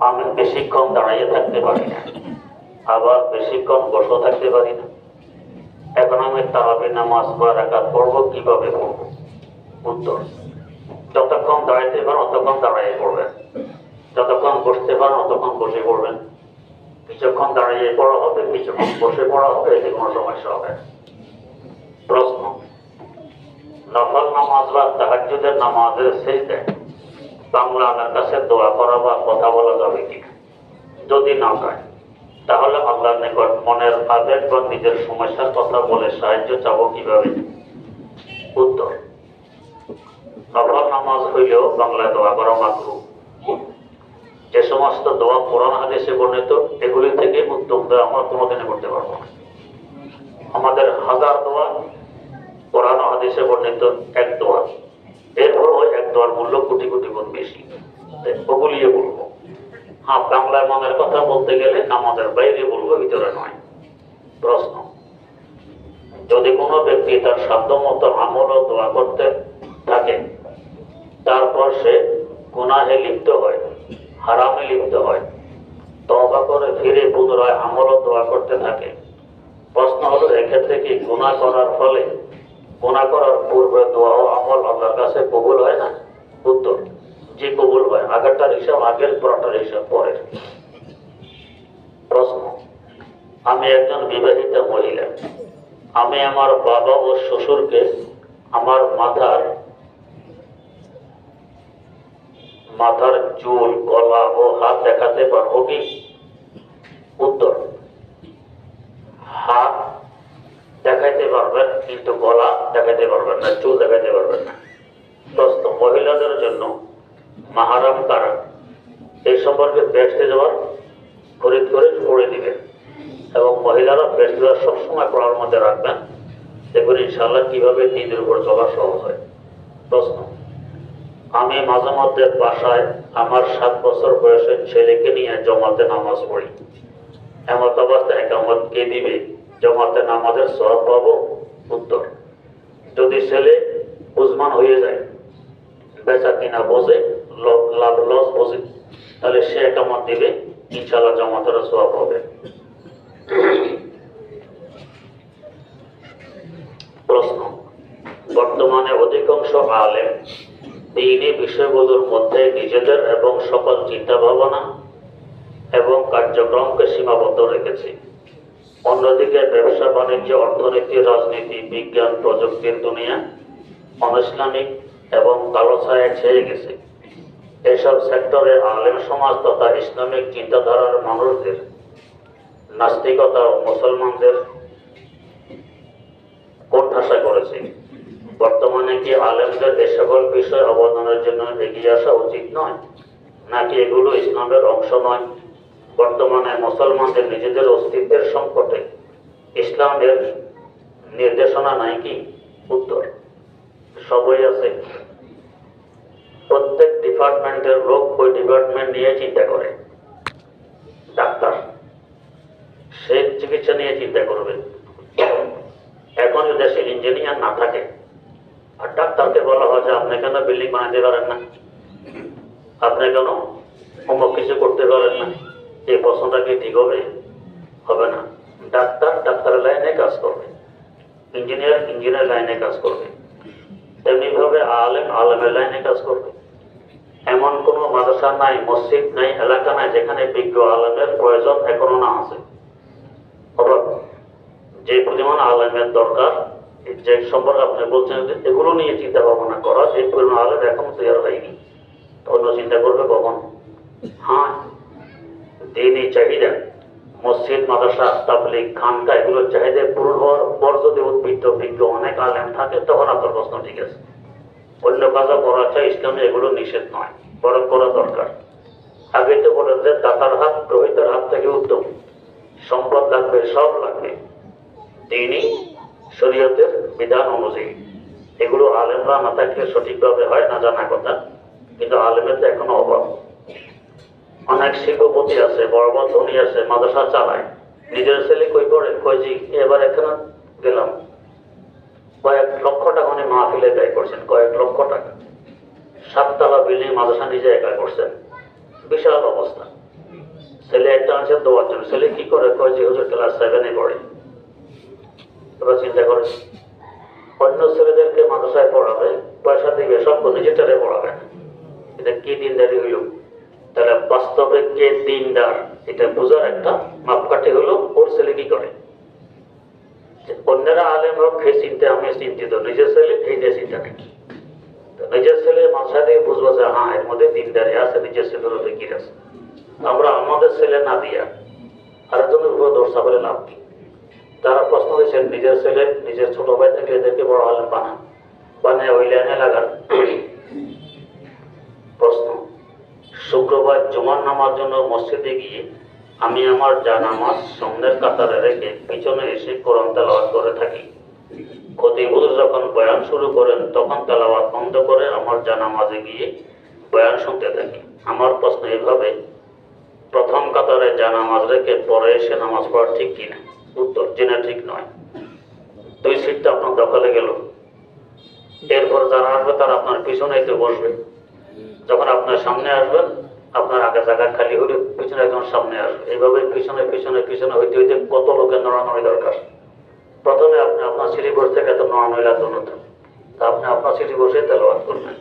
আমি বেশিক্ষণ দাঁড়িয়ে থাকতে পারি না, আবার বেশিক্ষণ বসে থাকতে পারি না। এখন আমি তারাবি নামাজ বা রাকাত পড়বো, কিভাবে পড়বো? উত্তর: যতক্ষণ দাঁড়াইতে পারেন অতক্ষণ দাঁড়িয়ে পড়বেন, যতক্ষণ বসতে পারেন অতক্ষণ বসে পড়বেন। কিছুক্ষণ দাঁড়িয়ে পড়া হবে, কিছুক্ষণ বসে পড়া হবে, এতে কোনো সমস্যা হবে না। প্রশ্ন: নফল নামাজ বা তাহাজ্জুদের নামাজের শেষে বাংলা আল্লাহর কাছে দোয়া করা বা কথা বলা যাবে কিনা? যদি না যায় তাহলে আল্লাহর নিকট মনের আবেগ বা নিজের সমস্যার কথা বলে সাহায্য চাবো কিভাবে? উত্তর: নফল নামাজ হইলেও বাংলায় দোয়া করা মাকরুহ। যে সমস্ত দোয়া কোরআন হাদিসে বর্ণিত, এগুলি থেকে উত্তম দোয়া আমরা কোনোদিনে করতে পারবো না। আমাদের হাজার দোয়া কোরআন হাদিসে বর্ণিত এক দোয়া, এরপর ওই এক দোয়ার মূল্য কোটি কোটি গুণ বেশি, ওগুলিয়ে বলবো। হ্যাঁ, বাংলায় মনের কথা বলতে গেলে নামাজের বাইরে বলবো, ভিতরে নয়। প্রশ্ন: যদি কোনো ব্যক্তি তার সাধ্য মতো আমল ও দোয়া করতে থাকে, তারপর সে গুনাহে লিপ্ত হয়, হারামে লিপ্ত হয়, তওবা করে ফিরে পুনরায় আমল ও দোয়া করতে থাকে, প্রশ্ন হলো এক্ষেত্রে কি গুনাহ করার ফলে, গুনাহ করার পূর্বে দোয়া ও আমল আল্লাহর কাছে কবুল হয় না? উত্তর: জি, কবুল হয়। আগেরটার হিসাব আগের, পরেরটার হিসাব পরের। প্রশ্ন: আমি একজন বিবাহিতা মহিলা। আমি আমার বাবা ও শ্বশুরকে আমার মাথার চুল, গলা ও হাত দেখাতে পারবো কি? উত্তর: হাত দেখাইতে পারবেন, কিন্তু গলা দেখাইতে পারবেন না, চুল দেখাইতে পারবেন না। প্রশ্ন: মহিলাদের জন্য মাহারাম কারা? এই সম্পর্কে বেহেশতে যাওয়ার খরিদ করে পড়ে দিবেন, এবং মহিলারা বেহেশতে সবসময় পড়ার মধ্যে রাখবেন, দেখবেন ইনশাআল্লাহ কিভাবে দিনের উপর চলা সহজ হয়। প্রশ্ন: আমি মাঝে মধ্যে বাসায় আমার 7 বছর বয়সের ছেলেকে নিয়ে জমাতে নামাজ পড়ি। এমত অবস্থায় একামত কে দিবে? জমাতে নামাজের সওয়াব পাবো? উত্তর: যদি ছেলে বুঝমান হয়ে যায়, বেচা কিনা বোঝে, লাভ লস বোঝে, তাহলে সে একামত দিবে, ইনশাআল্লাহ জমাতের সওয়াব হবে। প্রশ্ন: বর্তমানে অধিকাংশ আলেম দ্বীনি বিষয়গুলোর মধ্যে নিজেদের এবং সকল চিন্তা ভাবনা এবং কার্যক্রমকে সীমাবদ্ধ রেখেছে। অন্যদিকে ব্যবসা বাণিজ্য, অর্থনীতি, রাজনীতি, বিজ্ঞান, প্রযুক্তির দুনিয়া অনইসলামিক এবং কালো ছায়া ছেয়ে গেছে। এসব সেক্টরে আলেম সমাজ তথা ইসলামিক চিন্তাধারার মানুষদের নাস্তিকতা ও মুসলমানদের কোণঠাসা করেছে। বর্তমানে কি আলেমদের এ সকল বিষয় অবদানের জন্য এগিয়ে আসা উচিত নয়, নাকি এগুলো ইসলামের অংশ নয়? বর্তমানে মুসলমানদের নিজেদের অস্তিত্বের সংকটে ইসলামের নির্দেশনা নাই কি? উত্তর: সবই আছে। প্রত্যেক ডিপার্টমেন্টের লোক ওই ডিপার্টমেন্ট নিয়ে চিন্তা করে। ডাক্তার, সে চিকিৎসা নিয়ে চিন্তা করবে। এখন যদি দেশে ইঞ্জিনিয়ার না থাকে আর ডাক্তারকে বলা হয় যে আপনি কেন বিল্ডিং বানাতে পারেন না, আপনি কেন অমুক কিছু করতে পারেন না, এই প্রশ্নটা কি ঠিক হবে? হবে না। ডাক্তার ডাক্তারের লাইনে কাজ করবে, ইঞ্জিনিয়ার ইঞ্জিনিয়ার লাইনে কাজ করবে, তেমনি ভাবে আলেম আলেমের লাইনে কাজ করবে। এমন কোনো মাদ্রাসা নাই, মসজিদ নাই, এলাকা নাই যেখানে বিজ্ঞ আলেমের প্রয়োজন এখনো না আছে। অর্থাৎ যে পরিমাণ আলেমের দরকার, যে সম্পর্কে আপনি বলছেন এগুলো নিয়ে চিন্তা ভাবনা করা, যে পরিমাণ আলেম এখনো তৈরি হয়নি, অন্য চিন্তা করবে কখন? হ্যাঁ, দ্বীনি চাহিদা, মসজিদ, মাদ্রাসা, তাবলীগ, খানকা, এগুলোর চাহিদা পূরণ হওয়ার পর যদি উদ্বৃত্ত বিজ্ঞ অনেক আলেম থাকে, তখন আপনার প্রশ্ন ঠিক আছে। অন্য কাজা করা চাই, ইসলামে এগুলো নিষেধ নয়, বরং করা দরকার। আগে তো বলেন যে দাতার হাত গ্রহিতার হাত থেকে উত্তম। সম্পদ লাগবে, সব লাগবে, দ্বীনি শরীয়তের বিধান অনুযায়ী। এগুলো আলেমরা না থাকলে সঠিকভাবে হয় না, জানা কথা, কিন্তু আলেমের তো এখনো অভাব। অনেক শিল্পপতি আছে, বড় বড় ধনী আছে, মাদ্রাসা চালায়, নিজের ছেলে কই পড়ে, কই জি এবার এখানে গেলাম, কয়েক লক্ষ টাকা উনি মাহফিলে ব্যয় করছেন, কয়েক লক্ষ টাকা। 7 তলা বিল্ডিং মাদ্রাসা নিজে একা করছেন, বিশাল অবস্থা। ছেলে একটা আছে 10 জন, ছেলে কি করে? কয় যে হুজুর ক্লাস 7-এ পড়ে। তোরা চিন্তা করে, অন্য ছেলেদেরকে মাদ্রাসায় পড়াবে, পয়সা দিবে, সব নিজেটারে পড়াবে, এটা কি দিনদারি হইল? তাহলে বাস্তবে কে দিনদার এটা বোঝার একটা মাপকাঠি হলো ওর ছেলে কি করে। অন্যরা আলেম হোক সে চিন্তা আমি চিন্তিত, নিজের ছেলে এই যে চিন্তা নেই। নিজের ছেলে মাথা দিয়ে বুঝবো যে হ্যাঁ এর মধ্যে দিনদারি আছে, নিজের ছেলের ফিকির আছে। আমরা আমাদের ছেলে না দিয়া আরেকজনের উপর দোষ চাপালে লাভ কি? তারা প্রশ্ন দিয়েছেন নিজের ছেলে নিজের ছোট ভাই থেকে এদেরকে বড় আলেম বানান, বানিয়ে ওই লাইনে লাগান। প্রশ্ন, শুক্রবার জুমার নামার জন্য মসজিদে গিয়ে আমি আমার জানামাজ সামনের কাতারে রেখে পিছনে এসে কোরআন তেলাওয়াত করে থাকি। খতিব হুজুর যখন বয়ান শুরু করেন তখন তেলাওয়াত বন্ধ করে আমার জানামাজে গিয়ে বয়ান শুনতে থাকি। আমার প্রশ্ন এভাবে, প্রথম কাতারে জানামাজ রেখে পরে এসে নামাজ পড়া ঠিক কিনা? উত্তর, জেনে ঠিক নয়। 2 সিটটা আপনার দখলে গেল, এরপর যারা আসবে তারা আপনার পিছনে এসে বসবে। যখন আপনার সামনে আসবেন আপনার আগে জায়গা খালি হলে পিছনে একজন সামনে আসবে। এইভাবে পিছনে পিছনে পিছনে হইতে হইতে কত লোকের নড়ানড়ি দরকার। প্রথমে আপনি আপনার সিঁড়ি বসে থেকে এত নড়ানড়ি লাগতো না, তা আপনি আপনার সিঁড়ি বসে তেলাওয়াত করবেন।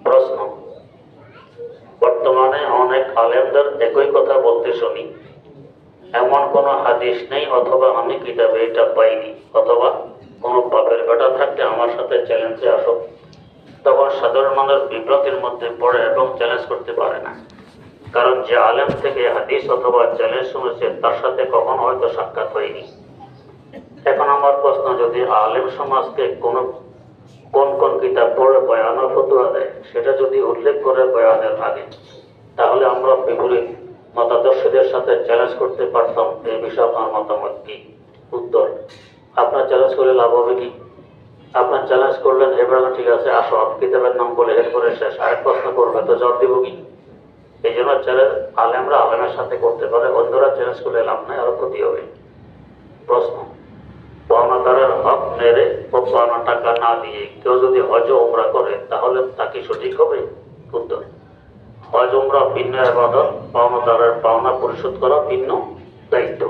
প্রশ্ন, বর্তমানে অনেক আলেমদের একই কথা বলতে শুনি, এমন কোনো হাদিস নেই অথবা আমি কিতাবে এটা পাইনি, অথবা কোনো পাপের বেটা থাকলে আমার সাথে চ্যালেঞ্জে আসো। তখন সাধারণ মানুষ বিব্রতির মধ্যে পড়ে এবং চ্যালেঞ্জ করতে পারে না, কারণ যে আলেম থেকে হাদিস অথবা চ্যালেঞ্জ শুনেছে তার সাথে কখনো হয়তো সাক্ষাৎ হয়নি। এখন আমার প্রশ্ন, যদি আলেম সমাজকে কোন কোন কিতাব পড়ে বয়ান ও ফতোয়া দেয় সেটা যদি উল্লেখ করে বয়ানের আগে, তাহলে আমরা বিপরীত মতাদর্শীদের সাথে চ্যালেঞ্জ করতে পারতাম। এই বিষয়ে আপনার মতামত কি? উত্তর, আপনার চ্যালেঞ্জ করে লাভ হবে কি? আপনার চ্যালেঞ্জ করলেন, এবার ঠিক আছে আসো, কিতাবের নাম বলে এরপরে শেষ, আরেক প্রশ্ন করবে তো জবাব দিব কি? এই জন্য চ্যালেঞ্জ আলেমরা আলেমের সাথে করতে পারে, অন্যরা চ্যালেঞ্জ করলে লাভ নাই, আরো ক্ষতি হবে। প্রশ্ন, পাওনাদারের হক মেরে ও পাওনা টাকা না দিয়ে কেউ যদি হজ উমরা করে তাহলে তা কি সঠিক হবে? উত্তর, হজ উমরা ভিন্ন ইবাদত, পাওনাদারের পাওনা পরিশোধ করা ভিন্ন দায়িত্ব।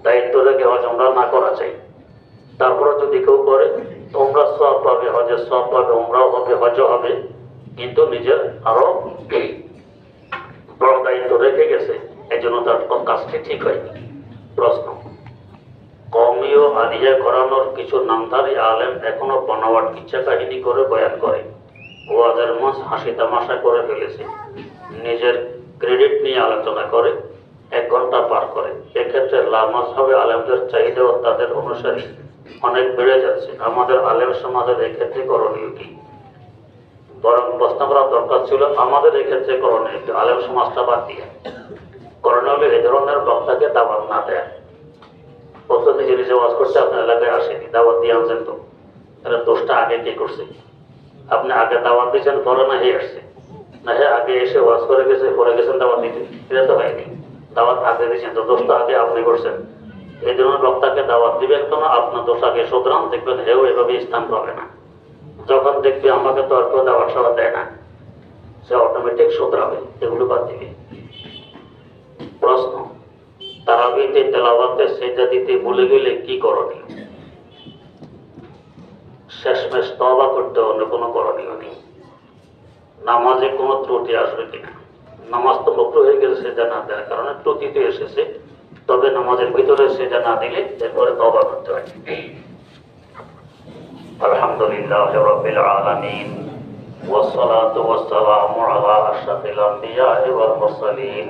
দায়িত্ব রেখে হজ উমরা না করা চাই। তারপরে যদি কেউ করে তোমরা সব পাবে, হজের সব পাবে, উমরাও হবে, হজও হবে, কিন্তু নিজের আরো বড় দায়িত্ব রেখে গেছে, এই জন্য তার কাজটি ঠিক হয়নি। প্রশ্ন, কওমি ও আলিয়া করানোর কিছু নামধারী আলেম এখনো বানোয়াট কিচ্ছা কাহিনী করে বয়ান করে, ওয়াজের মঞ্চ হাসি তামাশা করে ফেলেছে, নিজের ক্রেডিট নিয়ে আলোচনা করে, 1 ঘন্টা পার করে। এক্ষেত্রে লামাজহাবে আলেমদের চাহিদা ও তাদের অনুসারী অনেক বেড়ে যাচ্ছে। আমাদের আলেম সমাজের এক্ষেত্রে করণীয় কি? বরং প্রশ্ন করা দরকার ছিল আমাদের এক্ষেত্রে করণীয় কি, আলেম সমাজটা বাদ দিয়ে। করণীয় হলে এই ধরনের বক্তাকে দাওয়াত না দেয়। প্রথম নিজে নিজে ওয়াজ করতে আপনার এলাকায় আসেনি, দাওয়াত দিয়ে আনছেন তো, তাহলে দোষটা আগে কে করছে? আপনি আগে দাওয়াত দিয়েছেন, পরে না হে আসছে, না হে আগে এসে ওয়াজ করে গেছে, পরে গেছেন দাওয়াত দিতে, এটা তো হয়নি। দাওয়াত আগে দিয়েছেন তো দোষটা আগে আপনি করছেন। এই ধরনের বক্তাকে দাওয়াত দিবেন কেন? আপনার দোষ আগে শোধরান, দেখবেন হেও এভাবে স্থান পাবে না। যখন দেখবে আমাকে তো আর কেউ দাওয়াত সভা দেয় না, সে অটোমেটিক শোধরাবে, এগুলো বাদ দিবে। প্রশ্ন, তারাবিতে তেলাওয়াতে সেজদা দিতে ভুলে গেলে কি করণীয়? শেষমেশ তওবা করতে, অন্য কোনো করণীয় নেই। নামাজে কোনো ত্রুটি আসবে কিনা? নামাজ তো মাকরুহ হয়ে গেছে সেজদা না দেওয়ার কারণে, ত্রুটি তো এসেছে, তবে নামাজের ভিতরে সেজদা না দিলে এরপরে তওবা করতে হয়। আলহামদুলিল্লাহি রাব্বিল আলামিন والصلاة والسلام على أشرف الأنبياء والمرسلين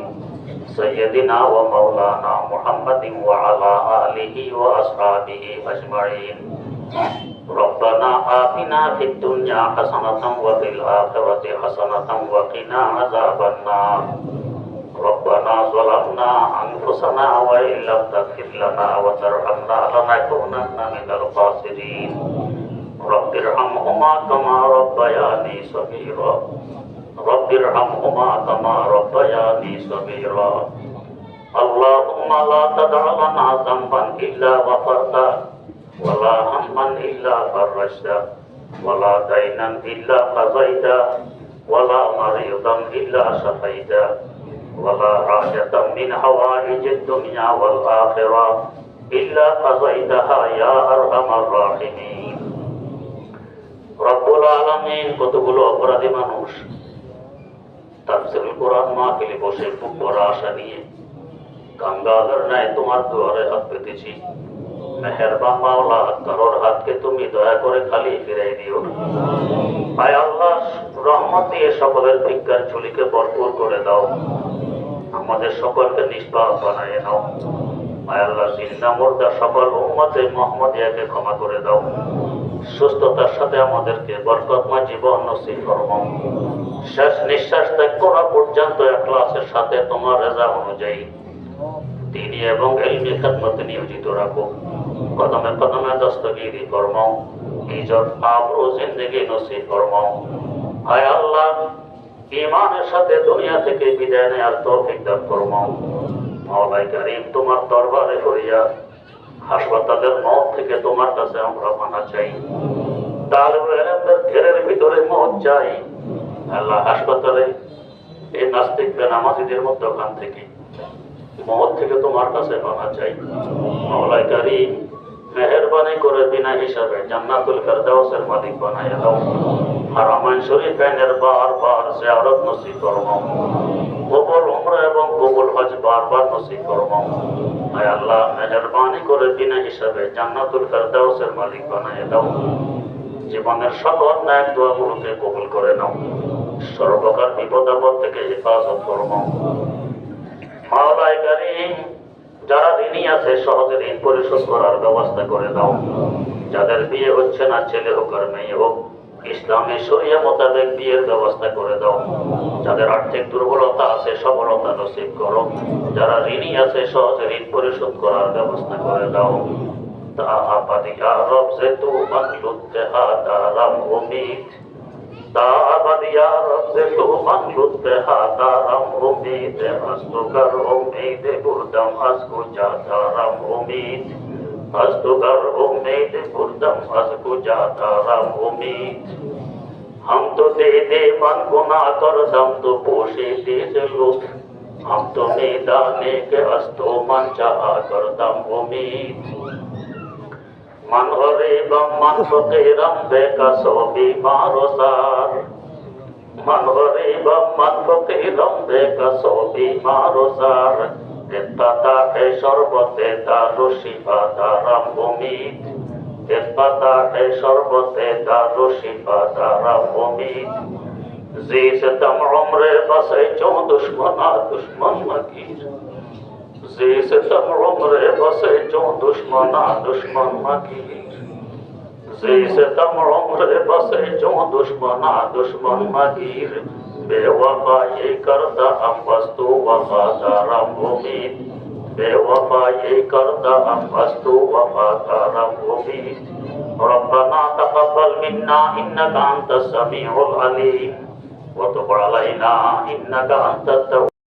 سيدنا ومولانا محمد وعلى آله وأصحابه أجمعين ربنا آتنا في الدنيا حسنة وفي الآخرة حسنة وقنا عذاب النار ربنا ظلمنا أنفسنا وإن لم تغفر لنا وترحمنا لنكونن من الخاسرين رب ارحمهما كما ربياني صغيرا رب ارحمهما كما ربياني صغيرا اللهم لا تدع لنا ذنبا إلا غفرته ولا هما إلا فرجته ولا دينا إلا قضيته ولا مريضا إلا شفيته ولا حاجة من حوائج الدنيا والآخرة إلا قضيتها يا أرحم الراحمين রব্বুল আলামিন। কতগুলো অপরাধী মানুষ তাফসীরুল কোরআন মাহফিলে বসে খুব বড় আশা নিয়ে কাঙ্গালের ন্যায় তোমার দুয়ারে হাত পেতেছি। মেহেরবান মাওলা, কারোর হাতকে তুমি দয়া করে খালি ফিরাই দিও। আয় আল্লাহ, রহমত দিয়ে সকলের ভিক্ষার ঝুলিকে ভরপুর করে দাও। আমাদের সকলকে নিষ্পাপ বানায় নাও। আয় আল্লাহ, জিন্দা মুর্দা সকল উম্মতে মুহাম্মাদিয়াকে ক্ষমা করে দাও। সুস্থতার সাথে আমাদেরকে বরকতময় জীবন নসিব ফরমাও। শেষ নিঃশ্বাস ত্যাগ করা পর্যন্ত ইখলাসের সাথে তোমার রেজা অনুযায়ী দ্বীনি এবং ইলমি খিদমতে নিয়োজিত রাখো। কদমে কদমে দস্তগিরি ফরমাও। ইজ্জত আবরু জিন্দেগি নসিব ফরমাও। আয় আল্লাহ, ঈমানের সাথে দুনিয়া থেকে বিদায় নেওয়ার তৌফিক দান ফরমাও। মাওলাই কারীম, তোমার দরবারে ফরিয়াদ, হাসপাতালের মত থেকে তোমার কাছে আমরা পানা চাই। তালিবে ইলমদের ঘেরের ভিতরে মত চাই। আল্লাহ, হাসপাতালে এই নাস্তিক বেনামাজিদের মধ্যখান থেকে মত থেকে তোমার কাছে পানা চাই। মাওলাই কারীম, মেহেরবানি করে বিনা হিসাবে জান্নাতুল ফেরদাউসের মালিক বানায় দাও। হারামাইন শরীফাইনের বারবার জিয়ারত নসিব ফরমাও। কবুল উমরা এবং কবুল হজ বারবার নসিব ফরমাও। আয় আল্লাহ, মেহেরবানি করে বিনা হিসাবে জান্নাতুল ফেরদাউসের মালিক বানায় দাও। জীবনের সকল ন্যাক দোয়াগুলোকে কবুল করে নাও। সর্বপ্রকার বিপদ আপদ থেকে হেফাজত ফরমাও। মাওলাই কারীম, যারা ঋণী আছে সহজে ঋণ পরিশোধ করার ব্যবস্থা করে দাও। যাদের বিয়ে হচ্ছে না, ছেলে হোক আর মেয়ে হোক, ইসলামী শরিয়া মোতাবেক বিয়ের ব্যবস্থা করে দাও। যাদের আর্থিক দুর্বলতা আছে সফলতা নসিব করো। যারা ঋণী আছে সহজে ঋণ পরিশোধ করার ব্যবস্থা করে দাও। তাআবাদি ইয়া রব সে তু মানলুতে হাদারাম উম্মীদ। তাআবাদি ইয়া রব সে তু মানলুতে হাদারাম উম্মীদ। আস্তুকার উম্মীদ বুরদাম আসকু জাদারাম উম্মীদ। আস্তুকার উম্মীদ বুরদাম আসকু জাদারাম উম্মীদ। हम तो दे दे मन गुना कर दम तो पोषे तेज लुत्फ। हम तो मैदाने के अस्तो मन चाहा कर दम उम्मीद। मन गरीबम मन फकीरम बेकसो बीमारो सार। मन गरीबम मन फकीरम बेकसो बीमारो सार। इत्ता है शरबते दारु शिफा दारम उम्मीद। इत्ता है शरबते दारु शिफा दारम उम्मीद। जी से तम उम्रे बसे जो दुश्मना दुश्मन मकीर। जी से तम उम्रे बसे जो दुश्मना दुश्मन मकीर। जी से तम उम्रे बसे जो दुश्मना दुश्मन मकीर। बेवफा ये करता हम वस्तु वफादारम उम्मीद। बेवफा ये करता हम वस्तु वफादारम उम्मीद। रब्बना तक़ब्बल मिन्ना इन्नका अंतस समीउल अलीम व तुब अलैना इन्नका अंतत